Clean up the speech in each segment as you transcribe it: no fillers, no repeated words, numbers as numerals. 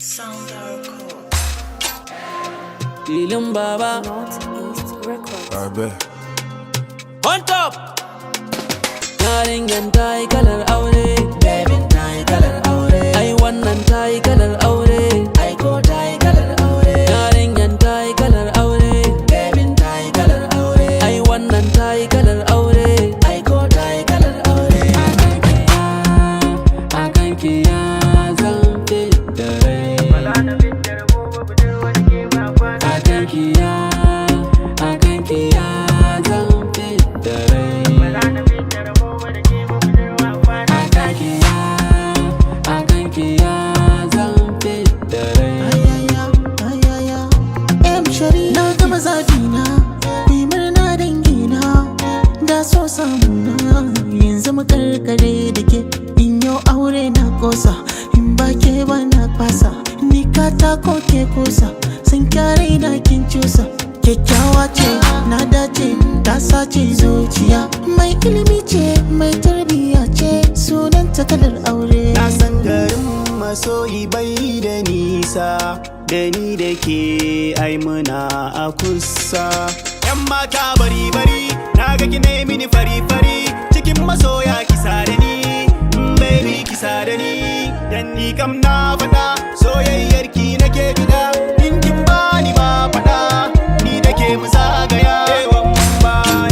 Sound Record. Dilin Baba Northeast Records. I bet. on top. Yarinyan ta yi kalar aure, Bebin ta yi kalar aure, ai wannan ta yi kalar aure, ai ko ta yi kalar aure. Yarinyan ta yi kalar aure, Bebin ta yi kalar aure, ai wannan ta yi kalar aure, ai ko ta yi kalar aure. Akan kiya zan fidda rai. Akan kiya zan fidda rai. Na gama zabina, kuyi murna dangina, da so samuna. Yanzu mu karkare da ke, in yau aure na kosa, in ba ke ba na kwasa. Ni katako ke kusa, sun kyare na kin cusa. Kyakkyawa ce, na dace, ta sace zuciya. Mai ilimi ce, mai tarbiyya ce, sunanta kalar aure. Na san garin masoyi bai da nisa, da ni da ke ai muna a kusa. Yan mata bari bari, na ga ki ne mini fari fari, cikin masoya kisa da ni, baby kisa da ni. Dan ni kam na faɗa, soyayyar ki nake bida, in kin bani ma faɗa, ni da ke mu zagaya.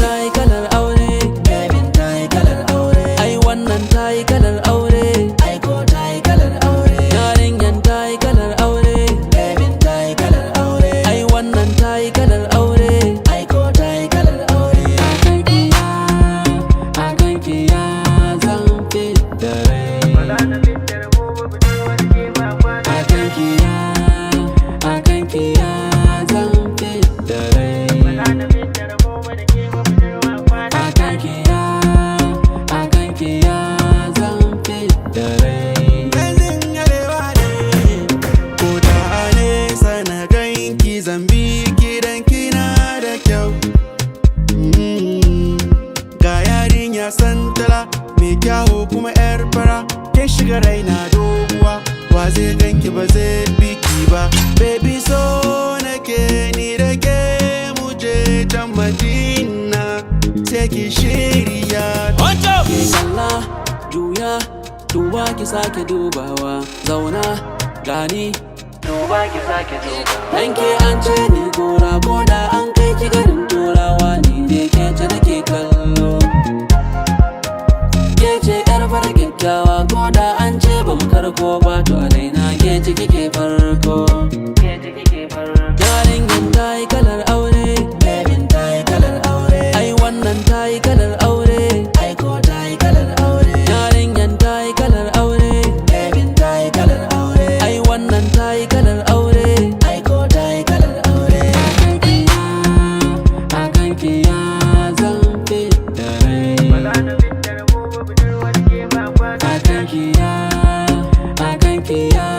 Ta yi kalar aure, Bebin ta yi kalar aure, ai wannan ta yi kalar aure, ai ko ta yi kalar aure. Yarinyan ta yi kalar aure, Bebin ta yi kalar aure, ai wannan ta yi kalar aure, ai ko ta yi kalar aure. Akan kiya zan fidda rai. Akan kiya zan fidda rai. Akan kiya zan fidda rai. Gazin arewa ne, ko ta nesa na ganki zambi kidan kina da kyau. Ga yarinya santala, mai kyawu kuma yar fara, kin shiga raina doguwa, wa zai ganki ba zai biki ba. Baby so nake ni da ke muje can Madina, sai ki shirya. On top! Ki kalla, juya, duba ki sake dubawa, zauna, gani, duba ki sake dubawa. Dan ke an ce ni gora, ko da an kai ki garin turawa, ni dai ke ce nake kallo. Ke ce yar fara kyakkyawa, ko da an ce ba mu karko ba, to a raina ke ce kike farko. Yarinyan ta yi kalar aure, Bebin ta yi kalar aure, ai wannan ta yi kalar aure, ai ko ta yi kalar aure. Yarinyan ta yi kalar aure, Bebin ta yi kalar aure, ai wannan ta yi kalar aure, ai ko ta yi kalar aure. Akan kiya zan fidda rai. Akan kiya